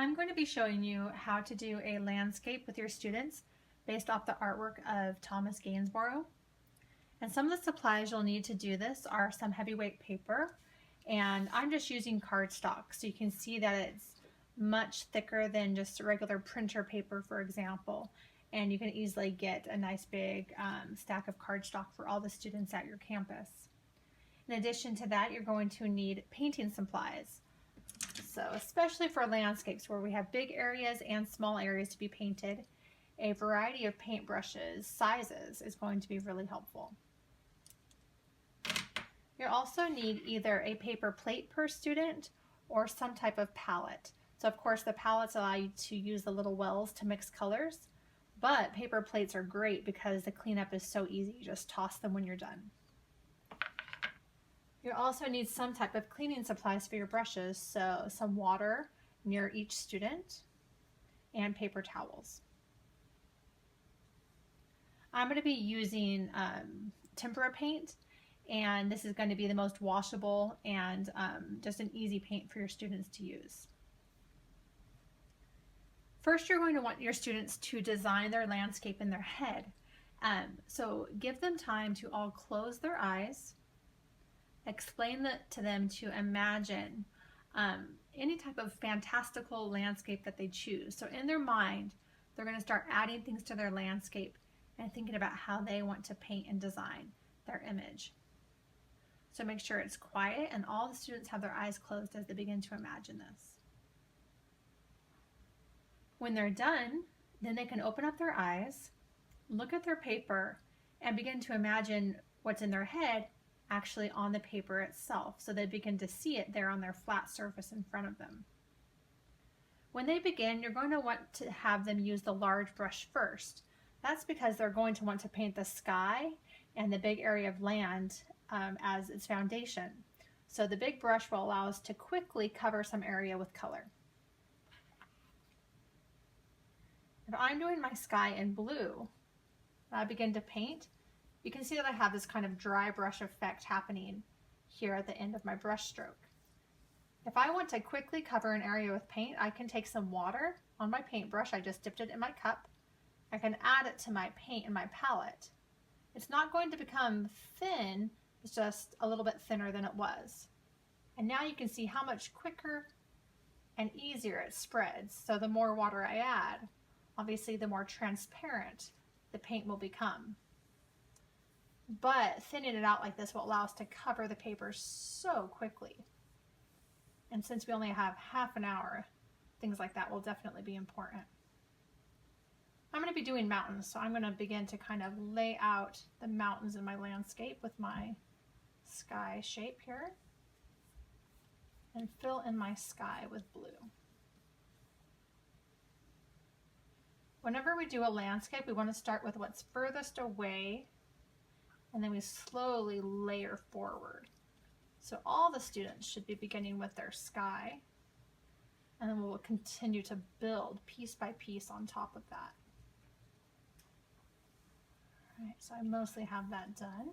I'm going to be showing you how to do a landscape with your students based off the artwork of Thomas Gainsborough. And some of the supplies you'll need to do this are some heavyweight paper, and I'm just using cardstock, so you can see that it's much thicker than just regular printer paper, for example, and you can easily get a nice big stack of cardstock for all the students at your campus. In addition to that, you're going to need painting supplies. So especially for landscapes where we have big areas and small areas to be painted, a variety of paintbrushes sizes is going to be really helpful. You'll also need either a paper plate per student or some type of palette. So of course the palettes allow you to use the little wells to mix colors, but paper plates are great because the cleanup is so easy. You just toss them when you're done. You'll also need some type of cleaning supplies for your brushes, so some water near each student and paper towels. I'm going to be using tempera paint, and this is going to be the most washable and just an easy paint for your students to use. First, you're going to want your students to design their landscape in their head. So give them time to all close their eyes. Explain to them to imagine any type of fantastical landscape that they choose. So in their mind, they're going to start adding things to their landscape and thinking about how they want to paint and design their image. So make sure it's quiet and all the students have their eyes closed as they begin to imagine this. When they're done, then they can open up their eyes, look at their paper, and begin to imagine what's in their head actually on the paper itself, so they begin to see it there on their flat surface in front of them. When they begin, you're going to want to have them use the large brush first. That's because they're going to want to paint the sky and the big area of land as its foundation. So the big brush will allow us to quickly cover some area with color. If I'm doing my sky in blue, I begin to paint, you can see that I have this kind of dry brush effect happening here at the end of my brush stroke. If I want to quickly cover an area with paint, I can take some water on my paintbrush. I just dipped it in my cup. I can add it to my paint in my palette. It's not going to become thin, it's just a little bit thinner than it was. And now you can see how much quicker and easier it spreads. So the more water I add, obviously the more transparent the paint will become. But thinning it out like this will allow us to cover the paper so quickly. And since we only have half an hour, things like that will definitely be important. I'm going to be doing mountains, so I'm going to begin to kind of lay out the mountains in my landscape with my sky shape here and fill in my sky with blue. Whenever we do a landscape, we want to start with what's furthest away, and then we slowly layer forward. So all the students should be beginning with their sky, and then we'll continue to build piece by piece on top of that. All right, so I mostly have that done.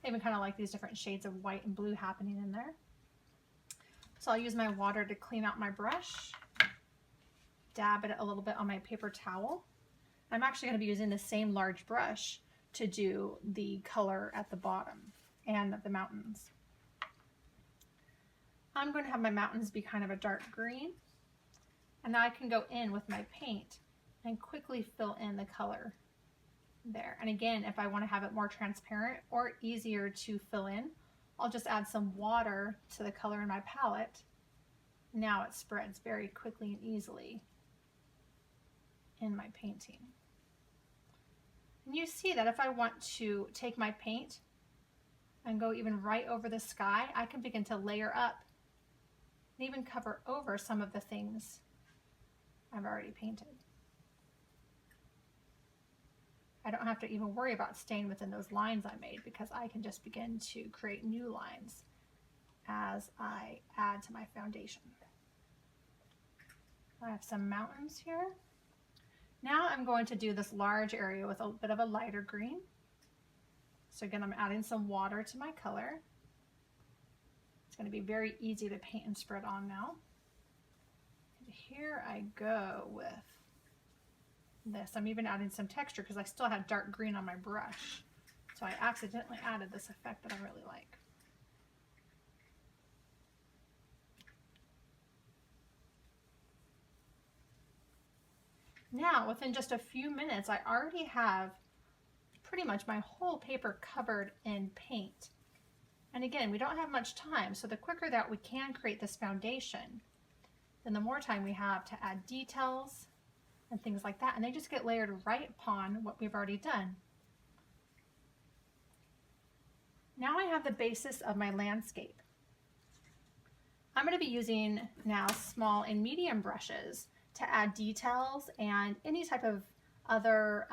I even kind of like these different shades of white and blue happening in there. So I'll use my water to clean out my brush, dab it a little bit on my paper towel. I'm actually going to be using the same large brush to do the color at the bottom and the mountains. I'm going to have my mountains be kind of a dark green, and now I can go in with my paint and quickly fill in the color there. And again, if I want to have it more transparent or easier to fill in, I'll just add some water to the color in my palette. Now it spreads very quickly and easily in my painting. And you see that if I want to take my paint and go even right over the sky, I can begin to layer up and even cover over some of the things I've already painted. I don't have to even worry about staying within those lines I made because I can just begin to create new lines as I add to my foundation. I have some mountains here. Now I'm going to do this large area with a bit of a lighter green. So again, I'm adding some water to my color. It's going to be very easy to paint and spread on now. here I go with this. I'm even adding some texture because I still had dark green on my brush. So I accidentally added this effect that I really like. Now, within just a few minutes, I already have pretty much my whole paper covered in paint. And again, we don't have much time, so the quicker that we can create this foundation, then the more time we have to add details and things like that, and they just get layered right upon what we've already done. Now I have the basis of my landscape. I'm going to be using now small and medium brushes to add details and any type of other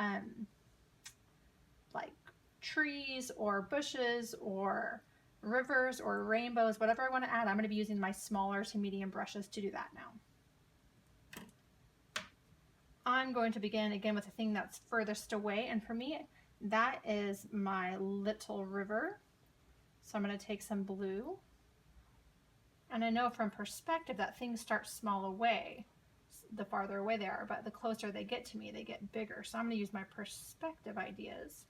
like trees or bushes or rivers or rainbows, whatever I want to add. I'm going to be using my smaller to medium brushes to do that now. I'm going to begin again with the thing that's furthest away, and for me that is my little river. So I'm going to take some blue, and I know from perspective that things start small away the farther away they are, but the closer they get to me, they get bigger. So I'm going to use my perspective ideas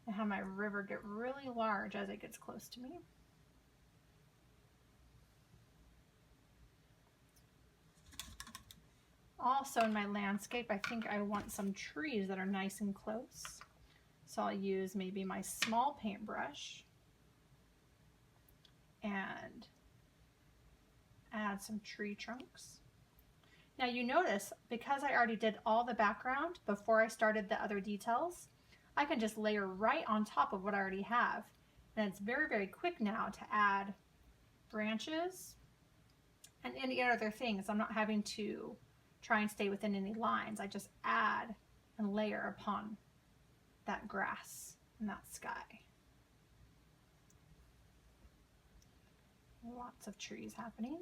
and have my river get really large as it gets close to me. Also in my landscape, I think I want some trees that are nice and close. So I'll use maybe my small paintbrush and add some tree trunks. Now you notice, because I already did all the background before I started the other details, I can just layer right on top of what I already have. And it's very, very quick now to add branches and any other things. I'm not having to try and stay within any lines. I just add and layer upon that grass and that sky. Lots of trees happening.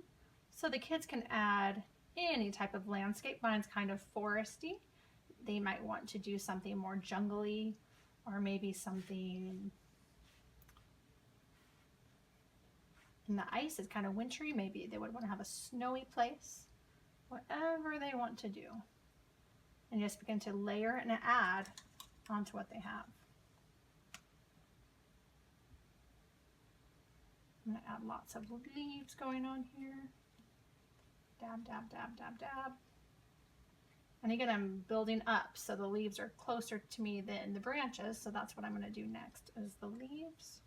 So the kids can add any type of landscape. Mine's kind of foresty. They might want to do something more jungly, or maybe something in the ice is kind of wintry. Maybe they would want to have a snowy place. Whatever they want to do. And just begin to layer and add onto what they have. I'm going to add lots of leaves going on here. Dab, dab, dab, dab, dab. And again, I'm building up, so the leaves are closer to me than the branches, so that's what I'm going to do next, is the leaves.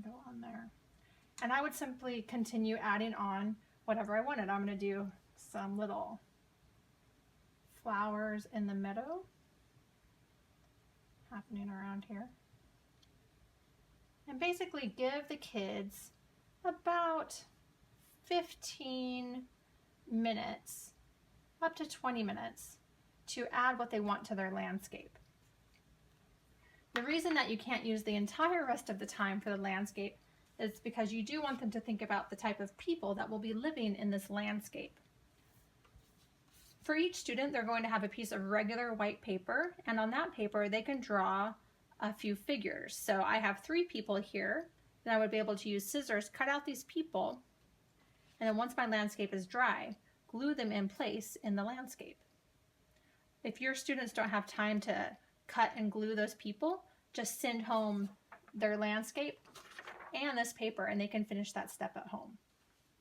Go on there. And I would simply continue adding on whatever I wanted. I'm going to do some little flowers in the meadow happening around here. And basically give the kids about 15 minutes, up to 20 minutes, to add what they want to their landscape. The reason that you can't use the entire rest of the time for the landscape is because you do want them to think about the type of people that will be living in this landscape. For each student, they're going to have a piece of regular white paper, and on that paper they can draw a few figures. So I have 3 people here, and I would be able to use scissors, cut out these people, and then once my landscape is dry, glue them in place in the landscape. If your students don't have time to cut and glue those people, just send home their landscape and this paper, and they can finish that step at home.